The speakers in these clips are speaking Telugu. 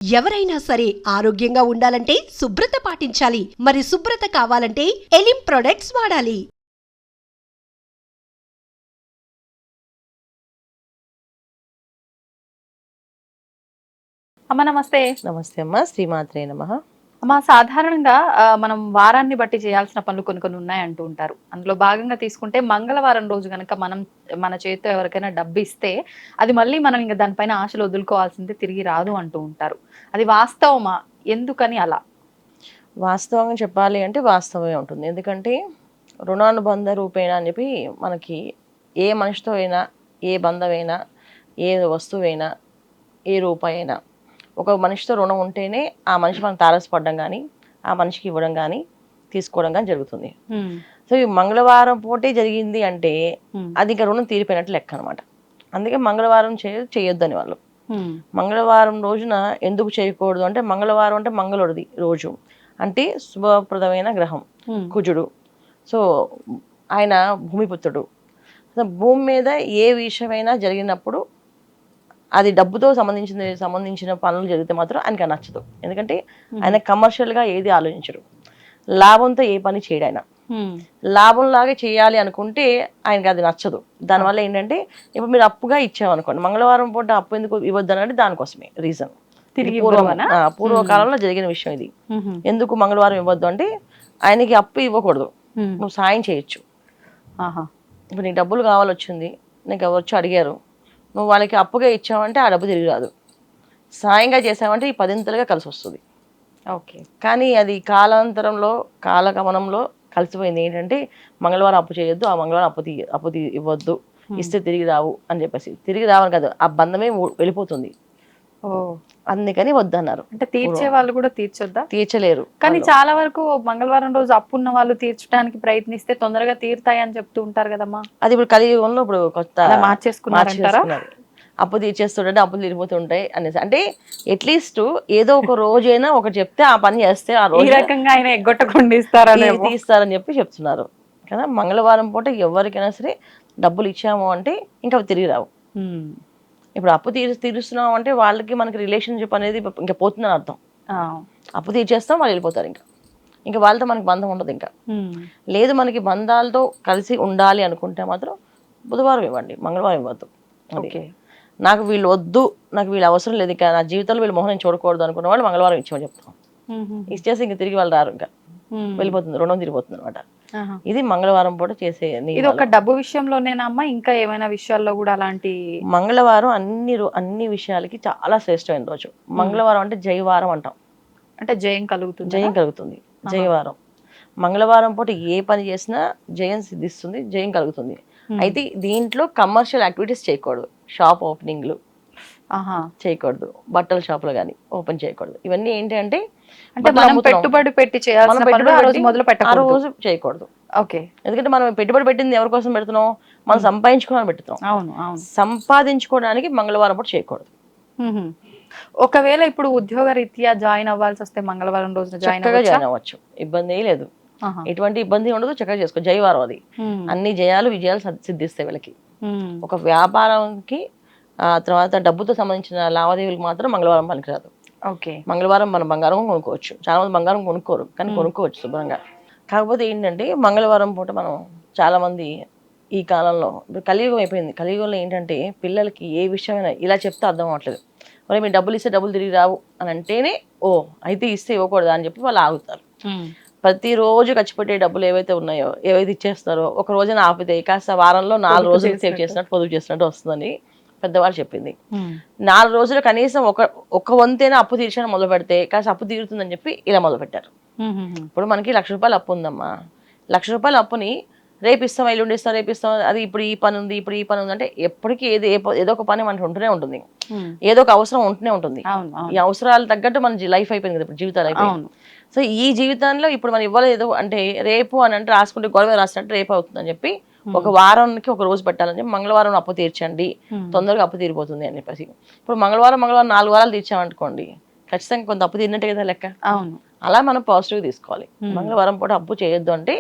ఎవరైనా సరే ఆరోగ్యంగా ఉండాలంటే శుభ్రత పాటించాలి. మరి శుభ్రత కావాలంటే ఎలిం ప్రొడక్ట్స్ వాడాలి. అమ్మ నమస్తే. నమస్తే అమ్మ, శ్రీమాత్రే నమః. అమ్మ సాధారణంగా మనం వారాన్ని బట్టి చేయాల్సిన పనులు కొన్ని ఉన్నాయి అంటూ ఉంటారు. అందులో భాగంగా తీసుకుంటే మంగళవారం రోజు గనక మన చేతితో ఎవరికైనా డబ్బు ఇస్తే అది మళ్ళీ మనం ఇంకా దానిపైన ఆశలు వదులుకోవాల్సిందే, తిరిగి రాదు అంటూ ఉంటారు. అది వాస్తవమా? ఎందుకని అలా? వాస్తవంగా చెప్పాలి అంటే వాస్తవమే ఉంటుంది. ఎందుకంటే రుణానుబంధ రూపేణ అని చెప్పి మనకి ఏ మనిషితో అయినా, ఏ బంధమైనా, ఏ వస్తువైనా, ఏ రూపాయి అయినా ఒక మనిషితో రుణం ఉంటేనే ఆ మనిషి మనం తారసపడడం కానీ, ఆ మనిషికి ఇవ్వడం కానీ, తీసుకోవడం కానీ జరుగుతుంది. సో ఈ మంగళవారం పూటే జరిగింది అంటే అది ఇంకా రుణం తీరిపోయినట్టు లెక్క అనమాట. అందుకే మంగళవారం చేయొద్దని వాళ్ళు. మంగళవారం రోజున ఎందుకు చేయకూడదు అంటే, మంగళవారం అంటే మంగళుడిది రోజు, అంటే శుభప్రదమైన గ్రహం కుజుడు. సో ఆయన భూమిపుత్రుడు. భూమి మీద ఏ విషయమైనా జరిగినప్పుడు అది డబ్బుతో సంబంధించిన పనులు జరిగితే మాత్రం ఆయనకి నచ్చదు. ఎందుకంటే ఆయన కమర్షియల్గా ఏది ఆలోచించరు, లాభంతో ఏ పని చేయడు. ఆయన లాభంలాగే చేయాలి అనుకుంటే ఆయనకి అది నచ్చదు. దానివల్ల ఏంటంటే, ఇప్పుడు మీరు అప్పుగా ఇచ్చామనుకోండి, మంగళవారం పూట అప్పు ఎందుకు ఇవ్వద్దు అంటే దానికోసమే రీజన్. పూర్వకాలంలో జరిగిన విషయం ఇది. ఎందుకు మంగళవారం ఇవ్వద్దు అంటే, ఆయనకి అప్పు ఇవ్వకూడదు, నువ్వు సాయం చేయొచ్చు. ఇప్పుడు నీకు డబ్బులు కావాలి వచ్చింది, నీకు వచ్చి అడిగారు, నువ్వు వాళ్ళకి అప్పుగా ఇచ్చావంటే ఆ డబ్బు తిరిగి రాదు. సాయంగా చేసావంటే ఈ 10ంతలుగా కలిసి వస్తుంది. ఓకే. కానీ అది కాలాంతరంలో, కాలగమనంలో కలిసిపోయింది. ఏంటంటే మంగళవారం అప్పు చేయొద్దు, ఆ మంగళవారం అప్పు ఇవ్వద్దు, ఇస్తే తిరిగి రావు అని చెప్పేసి. తిరిగి రావని కాదు, ఆ బంధమే వెళ్ళిపోతుంది. అందుకని వద్దన్నారు. అంటే తీర్చే వాళ్ళు కూడా తీర్చొద్దా? తీర్చలేరు. కానీ చాలా వరకు మంగళవారం రోజు అప్పున్న వాళ్ళు తీర్చడానికి ప్రయత్నిస్తే తొందరగా తీరుతాయి అని చెప్తూ ఉంటారు కదమ్మా. అది ఇప్పుడు కలియుగంలో ఇప్పుడు కొత్త మార్చేసుకున్నారంటారా? అప్పు తీర్చేస్తుంటే అప్పులు తీరిపోతుంటాయి అనేసి. అంటే అట్లీస్ట్ ఏదో ఒక రోజైనా ఒకటి చెప్తే ఆ పని చేస్తే ఆ రోజు రకంగా ఆయన ఎగ్గొట్టకుండా తీస్తారని చెప్పి చెప్తున్నారు కదా. మంగళవారం పూట ఎవరికైనా సరే డబ్బులు ఇచ్చాము అంటే ఇంకా అవి తిరిగి రావు. ఇప్పుడు అప్పు తీరుస్తున్నాం అంటే వాళ్ళకి మనకి రిలేషన్షిప్ అనేది ఇంకా పోతుందని అర్థం. అప్పు తీర్చేస్తాం, వాళ్ళు వెళ్ళిపోతారు. ఇంకా వాళ్ళతో మనకి బంధం ఉండదు. ఇంకా లేదు, మనకి బంధాలతో కలిసి ఉండాలి అనుకుంటే మాత్రం బుధవారం ఇవ్వండి, మంగళవారం ఇవ్వద్దు. ఓకే, నాకు వీళ్ళు వద్దు, నాకు వీళ్ళు అవసరం లేదు, ఇంకా నా జీవితంలో వీళ్ళు మొహం నేను చూడకూడదు అనుకున్న వాళ్ళు మంగళవారం ఇచ్చామని చెప్తాం. ఇచ్చేసి ఇంకా తిరిగి వాళ్ళు రారు, ఇంకా వెళ్ళిపోతుంది, రుణం తిరిగిపోతుంది అనమాట. ఇది మంగళవారం పూట చేసే. ఇది ఒక డబ్బు విషయంలోనేనా అమ్మా, ఇంకా ఏమైనా విషయాల్లో కూడా అలాంటి? మంగళవారం అన్ని విషయాలకి చాలా శ్రేష్టమైన రోజు. మంగళవారం అంటే జయవారం అంటాం, అంటే జయం కలుగుతుంది. జయవారం. మంగళవారం పూట ఏ పని చేసినా జయం సిద్ధిస్తుంది, జయం కలుగుతుంది. అయితే దీంట్లో కమర్షియల్ యాక్టివిటీస్ చేయకూడదు. షాప్ ఓపెనింగ్లు చేయకూడదు, బట్టల షాపులు కానీ ఓపెన్ చేయకూడదు. ఇవన్నీ ఏంటి అంటే పెట్టుబడి పెట్టి ఆ రోజు చేయకూడదు. ఓకే. ఎందుకంటే మనం పెట్టుబడి పెట్టింది ఎవరి కోసం పెడుతున్నాం? మనం సంపాదించుకోవడానికి పెడుతున్నాం. సంపాదించుకోవడానికి మంగళవారం పూట చేయకూడదు. ఒకవేళ ఇప్పుడు ఉద్యోగ రీత్యా జాయిన్ అవ్వాల్సి వస్తే మంగళవారం రోజున జాయిన్ అవ్వచ్చు, ఇబ్బంది లేదు, ఎటువంటి ఇబ్బంది ఉండదు, చక్కగా చేసుకో. జయవారం అది, అన్ని విజయాలు సిద్ధిస్తాయి వీళ్ళకి. ఒక వ్యాపారానికి తర్వాత డబ్బుతో సంబంధించిన లావాదేవీలకు మాత్రం మంగళవారం పనికిరాదు. ఓకే. మంగళవారం మనం బంగారం కొనుక్కోవచ్చు, చాలా మంది బంగారం కొనుక్కోరు, కానీ కొనుక్కోవచ్చు శుభ్రంగా. కాకపోతే ఏంటంటే మంగళవారం పూట మనం చాలా మంది ఈ కాలంలో, ఇప్పుడు కలియుగం అయిపోయింది, కలియుగంలో ఏంటంటే పిల్లలకి ఏ విషయమైనా ఇలా చెప్తే అర్థం అవ్వట్లేదు. మరి మీరు డబ్బులు ఇస్తే డబ్బులు తిరిగి రావు అని అంటేనే అయితే ఇస్తే ఇవ్వకూడదు అని చెప్పి వాళ్ళు ఆగుతారు. ప్రతిరోజు ఖర్చు పెట్టే డబ్బులు ఏవైతే ఉన్నాయో, ఏవైతే ఇచ్చేస్తారో, ఒక రోజున ఆపితే కాస్త వారంలో 4 రోజులు సేవ్ చేసినట్టు, పొదుపు చేసినట్టు వస్తుందని పెద్దవాళ్ళు చెప్పింది. 4 రోజులు కనీసం ఒక వంతైనా అప్పు తీర్చడం మొదలు పెడితే కాస్త అప్పు తీరుతుందని చెప్పి ఇలా మొదలు పెట్టారు. ఇప్పుడు మనకి 1,00,000 రూపాయలు అప్పు ఉందమ్మా, 1,00,000 రూపాయల అప్పుని రేపు ఇస్తాం, ఎల్లుండి ఇస్తాం, రేపు ఇస్తాం, అది ఇప్పుడు ఈ పని ఉంది, ఇప్పుడు ఈ పని ఉంది అంటే ఎప్పటికీ ఏదో ఒక పని మనకు ఉంటూనే ఉంటుంది, ఏదో ఒక అవసరం ఉంటూనే ఉంటుంది. ఈ అవసరాలు తగ్గట్టు మన లైఫ్ అయిపోయింది కదా, ఇప్పుడు జీవితాలు అయిపోయింది. సో ఈ జీవితంలో ఇప్పుడు మనం ఇవ్వలేదు అంటే రేపు అని అంటే రాసుకుంటే గొడవ రాసినట్టు రేపు అవుతుందని చెప్పి ఒక వారానికి ఒక రోజు పెట్టాలని చెప్పి మంగళవారం అప్పు తీర్చండి, తొందరగా అప్పు తీరిపోతుంది అని చెప్పేసి. ఇప్పుడు మంగళవారం 4 వారాలు తీర్చామనుకోండి, ఖచ్చితంగా కొంత అప్పు తీరినట్టే కదా లెక్క. అలా మనం పాజిటివ్గా తీసుకోవాలి. మంగళవారం పూట అప్పు చేయొద్దు అంటే,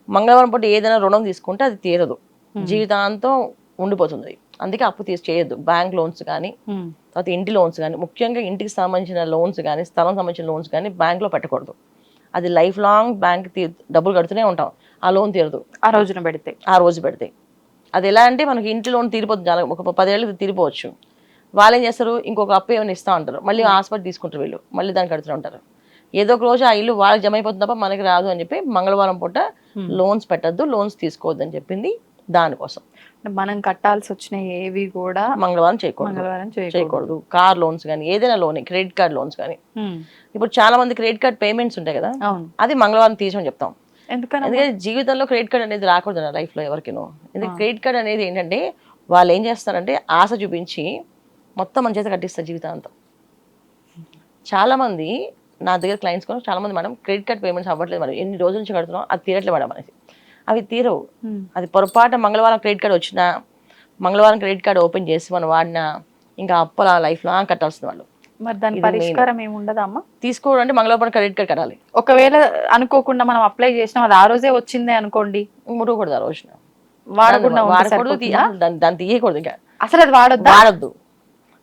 మంగళవారం పూట ఏదైనా రుణం తీసుకుంటే అది తీరదు, జీవితాంతం ఉండిపోతుంది. అందుకే అప్పు చేయొద్దు. బ్యాంక్ లోన్స్ కానీ, తర్వాత ఇంటి లోన్స్ కానీ, ముఖ్యంగా ఇంటికి సంబంధించిన లోన్స్ కానీ, స్థలం సంబంధించిన లోన్స్ కానీ బ్యాంక్లో పెట్టకూడదు. అది లైఫ్ లాంగ్ బ్యాంక్ డబ్బులు కడుతూనే ఉంటాం, ఆ లోన్ తీరదు ఆ రోజున పెడితే. ఆ రోజు పెడితే. అది ఎలా అంటే మనకి ఇంటి లోన్ తీరిపోతుంది, ఒక 10 ఏళ్ళు తీరిపోవచ్చు. వాళ్ళు ఏం చేస్తారు, ఇంకొక అప్పు ఏమైనా ఇస్తూ ఉంటారు, మళ్ళీ హాస్పిటల్ తీసుకుంటారు వీళ్ళు, మళ్ళీ దాన్ని కడుతూ ఉంటారు. ఏదో ఒక రోజు ఆ ఇల్లు వాళ్ళకి జమ అయిపోతుంది తప్ప మనకి రాదు అని చెప్పి మంగళవారం పూట లోన్స్ పెట్టద్దు, లోన్స్ తీసుకోవద్దు అని చెప్పింది దానికోసం. మనం కట్టాల్సి వచ్చిన ఏవి కూడా మంగళవారం చేయకూడదు. కార్ లోన్స్ కానీ, ఏదైనా లోన్, క్రెడిట్ కార్డ్ లోన్స్ కానీ. ఇప్పుడు చాలా మంది క్రెడిట్ కార్డ్ పేమెంట్స్ ఉంటాయి కదా, అది మంగళవారం తీసమని చెప్తాం. ఎందుకంటే జీవితంలో క్రెడిట్ కార్డ్ అనేది రాకూడదు నా లైఫ్లో ఎవరికినో. ఎందుకంటే క్రెడిట్ కార్డ్ అనేది ఏంటంటే వాళ్ళు ఏం చేస్తారంటే ఆశ చూపించి మొత్తం మన చేత కట్టిస్తారు జీవితాంతం. చాలామంది నా దగ్గర క్లయింట్స్ కూడా చాలామంది మేడం క్రెడిట్ కార్డ్ పేమెంట్స్ అవ్వట్లేదు, మేడం ఎన్ని రోజుల నుంచి కడుతున్నాం, అది తీరట్లేదు మేడం అనేసి. అవి తీరవు. అది పొరపాటు మంగళవారం క్రెడిట్ కార్డ్ వచ్చినా, మంగళవారం క్రెడిట్ కార్డ్ ఓపెన్ చేసి మనం వాడినా ఇంకా అప్పలా లైఫ్ లాంగ్ కట్టాల్సిన వాళ్ళు. మరి దాని పరిష్కారం ఏమి ఉండదా అమ్మా? తీసుకోవడం అంటే మంగళవారం క్రెడిట్ కార్డ్ కట్టాలి. ఒకవేళ అనుకోకుండా మనం అప్లై చేసినాం, అది ఆ రోజే వచ్చిందే అనుకోండి, ముట్టకూడదు ఆ రోజున, వాడకూడదు, దాన్ని తీయకూడదు, ఇంకా అసలు అది వాడద్దు.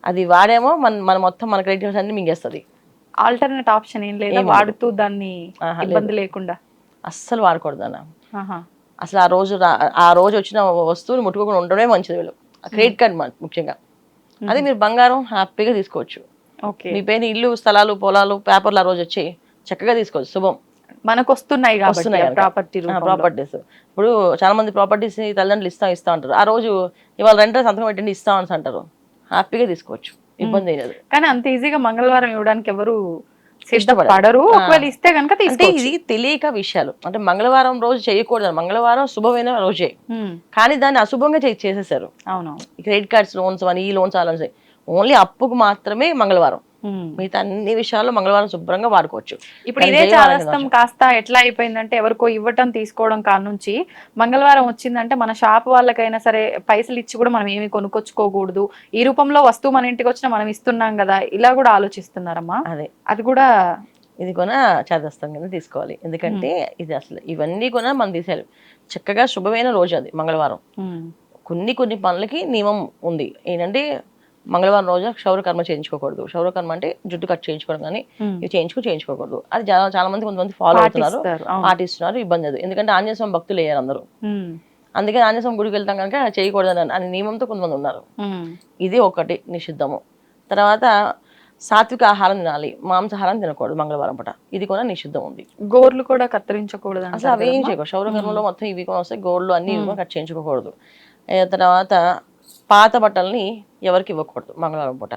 అది వాడేమో మన మొత్తం మన క్రెడిట్ కార్డ్స్ అన్ని మింగేస్తుంది. ఆల్టర్నేట్ ఆప్షన్ ఏం లేదా వాడుతూ దాన్ని ఇబ్బంది లేకుండా? అస్సలు వాడకూడదు అన్న. అసలు ఆ రోజు వచ్చిన వస్తువుని ముట్టుకోకుండా ఉండడమే మంచిది వీళ్ళు. క్రెడిట్ కార్డ్ ముఖ్యంగా. అదే మీరు బంగారం హ్యాపీగా తీసుకోవచ్చు. మీ పైన ఇల్లు, స్థలాలు, పొలాలు, పేపర్లు ఆ రోజు వచ్చి చక్కగా తీసుకోవచ్చు, శుభం. మనకు వస్తున్నాయి ప్రాపర్టీస్. ఇప్పుడు చాలా మంది ప్రాపర్టీస్ తల్లిదండ్రులు ఇస్తా ఉంటారు, ఆ రోజు ఇవాళ రెంట్ సంతకం పెట్టండి ఇస్తామని అంటారు, హ్యాపీగా తీసుకోవచ్చు, ఇబ్బంది లేదు. కానీ అంత ఈజీగా మంగళవారం ఇవ్వడానికి ఎవరు ఇష్టపడరు. ఒకవేళ ఇస్తే కనుక అంటే ఇది తెలియక విషయాలు. అంటే మంగళవారం రోజు చేయకూడదు, మంగళవారం శుభమైన రోజే, కానీ దాన్ని అశుభంగా చేసేసారు. అవును, క్రెడిట్ కార్డ్స్ లోన్స్ అని, ఈ లోన్స్ ఆ లోన్స్, ఓన్లీ అప్పుకు మాత్రమే మంగళవారం, మిగతా అన్ని విషయాల్లో మంగళవారం శుభ్రంగా వాడుకోవచ్చు. ఇప్పుడు ఇదే చాదస్తం కాస్త ఎట్లా అయిపోయిందంటే ఎవరికో ఇవ్వటం తీసుకోవడం కానుంచి మంగళవారం వచ్చిందంటే మన షాప్ వాళ్ళకైనా సరే పైసలు ఇచ్చి కూడా మనం ఏమి కొనుక్కొచ్చుకోకూడదు, ఈ రూపంలో వస్తువు మన ఇంటికి వచ్చినా మనం ఇస్తున్నాం కదా, ఇలా కూడా ఆలోచిస్తున్నారమ్మా. అది కూడా ఇది కూడా చాదస్తం కింద తీసుకోవాలి. ఎందుకంటే ఇది అసలు ఇవన్నీ కూడా మనం తీసేయాలి. చక్కగా శుభమైన రోజు అది మంగళవారం. కొన్ని పనులకి నియమం ఉంది ఏంటంటే మంగళవారం రోజు క్షౌరకర్మ చేయించుకోకూడదు. క్షౌరకర్మ అంటే జుట్టు కట్ చేయించుకోవడం కానీ ఇవి చేయించుకోకూడదు. అది చాలా మంది కొంతమంది ఫాలో అవుతున్నారు, పాటిస్తున్నారు, ఇబ్బంది లేదు. ఎందుకంటే ఆంజనేయ స్వామి భక్తులు అయ్యారు అందరూ, అందుకే ఆంజనేయ స్వామి గుడికి వెళ్తాం కనుక చేయకూడదని అనే నియమంతో కొంతమంది ఉన్నారు. ఇది ఒకటి నిషిద్ధము. తర్వాత సాత్విక ఆహారం తినాలి, మాంసాహారం తినకూడదు మంగళవారం పూట, ఇది కూడా నిషిద్ధం ఉంది. గోర్లు కూడా కత్తిరించకూడదు అసలు అవి ఏం చేయకూడదు. క్షౌరకర్మలో మొత్తం ఇవి కూడా వస్తాయి, గోర్లు అన్ని కట్ చేయించుకోకూడదు. తర్వాత పాత బట్టల్ని ఎవరికి ఇవ్వకూడదు మంగళవారం పూట.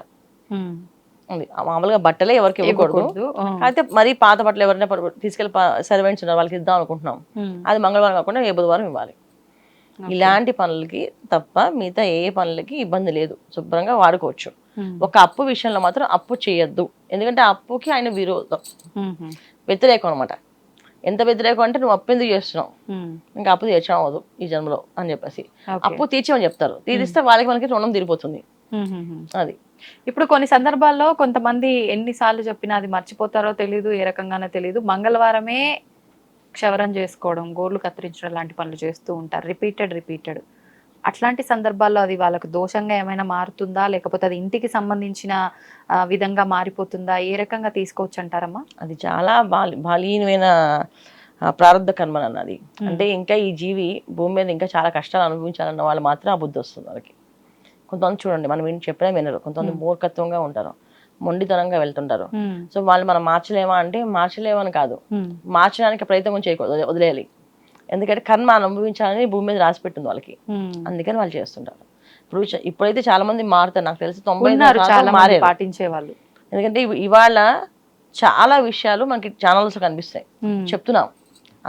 మామూలుగా బట్టలే ఎవరికి ఇవ్వకూడదు, అయితే మరి పాత బట్టలు ఎవరైనా తీసుకెళ్ళి సర్వెంట్స్ ఉన్నారు వాళ్ళకి ఇద్దాం అనుకుంటున్నాం, అది మంగళవారం కాకుండా ఏ బుధవారం ఇవ్వాలి. ఇలాంటి పనులకి తప్ప మిగతా ఏ పనులకి ఇబ్బంది లేదు, శుభ్రంగా వాడుకోవచ్చు. ఒక అప్పు విషయంలో మాత్రం అప్పు చేయొద్దు, ఎందుకంటే అప్పుకి ఆయన విరోధం, వ్యతిరేకం అనమాట. ఎంత వ్యతిరేకం అంటే నువ్వు అప్పు ఎందుకు చేస్తున్నావు, ఇంకా అప్పు తీర్చడం అవ్వదు ఈ జన్మలో అని చెప్పేసి అప్పు తీర్చమని చెప్తారు. తీరిస్తే వాళ్ళకి మనకి రుణం తీరిపోతుంది. అది ఇప్పుడు కొన్ని సందర్భాల్లో కొంతమంది ఎన్నిసార్లు చెప్పినా అది మర్చిపోతారో తెలీదు, ఏ రకంగానో తెలీదు, మంగళవారమే క్షవరం చేసుకోవడం, గోర్లు కత్తిరించడం లాంటి పనులు చేస్తూ ఉంటారు రిపీటెడ్. అట్లాంటి సందర్భాల్లో అది వాళ్ళకు దోషంగా ఏమైనా మారుతుందా, లేకపోతే అది ఇంటికి సంబంధించిన విధంగా మారిపోతుందా, ఏ రకంగా తీసుకోవచ్చు అంటారమ్మా? అది చాలా బలీనమైన ప్రారంభ కర్మ అన్నది. అంటే ఇంకా ఈ జీవి భూమి మీద ఇంకా చాలా కష్టాలు అనుభవించాలన్న వాళ్ళు మాత్రం ఆ బుద్ధి వస్తుంది వాళ్ళకి. కొంతమంది చూడండి మనం చెప్పినా వినరు, కొంతమంది మూర్ఖత్వంగా ఉంటారు, మొండితనంగా వెళ్తుంటారు. సో వాళ్ళు మనం మార్చలేమా అంటే మార్చలేమని కాదు, మార్చడానికి ప్రయత్నం చేయకూడదు, వదిలేయాలి. ఎందుకంటే కర్మ అనుభవించాలని భూమి మీద రాసి పెట్టింది వాళ్ళకి, అందుకని వాళ్ళు చేస్తుంటారు. ఇప్పుడైతే చాలా మంది మారుతారు, నాకు తెలిసి 90% పాటించే వాళ్ళు. ఎందుకంటే ఇవాళ చాలా విషయాలు మనకి ఛానల్స్ కనిపిస్తాయి, చెప్తున్నాం,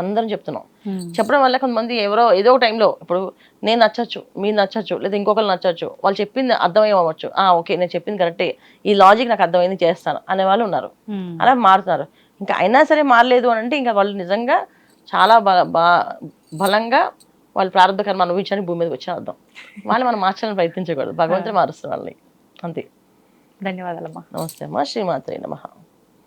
అందరం చెప్తున్నాం. చెప్పడం వల్ల కొంతమంది ఎవరో ఏదో ఒక టైంలో, ఇప్పుడు నేను నచ్చచ్చు, మీరు నచ్చచ్చు, లేదా ఇంకొకరు నచ్చచ్చు, వాళ్ళు చెప్పింది అర్థమయ్యవచ్చు, ఓకే నేను చెప్పింది కరెక్టే, ఈ లాజిక్ నాకు అర్థమైంది చేస్తాను అనే వాళ్ళు ఉన్నారు, అలా మారుతున్నారు. ఇంకా అయినా సరే మారలేదు అని అంటే ఇంకా వాళ్ళు నిజంగా చాలా బలంగా వాళ్ళు ప్రారంభ కర్మ అనుభవించడానికి భూమి మీదకి వచ్చిన అర్థం. వాళ్ళు మనం మార్చాలని ప్రయత్నించకూడదు, భగవంతుడు మారుస్తారు వాళ్ళని, అంతే. ధన్యవాదాలమ్మా. నమస్తే అమ్మా. శ్రీమాత్రే నమః.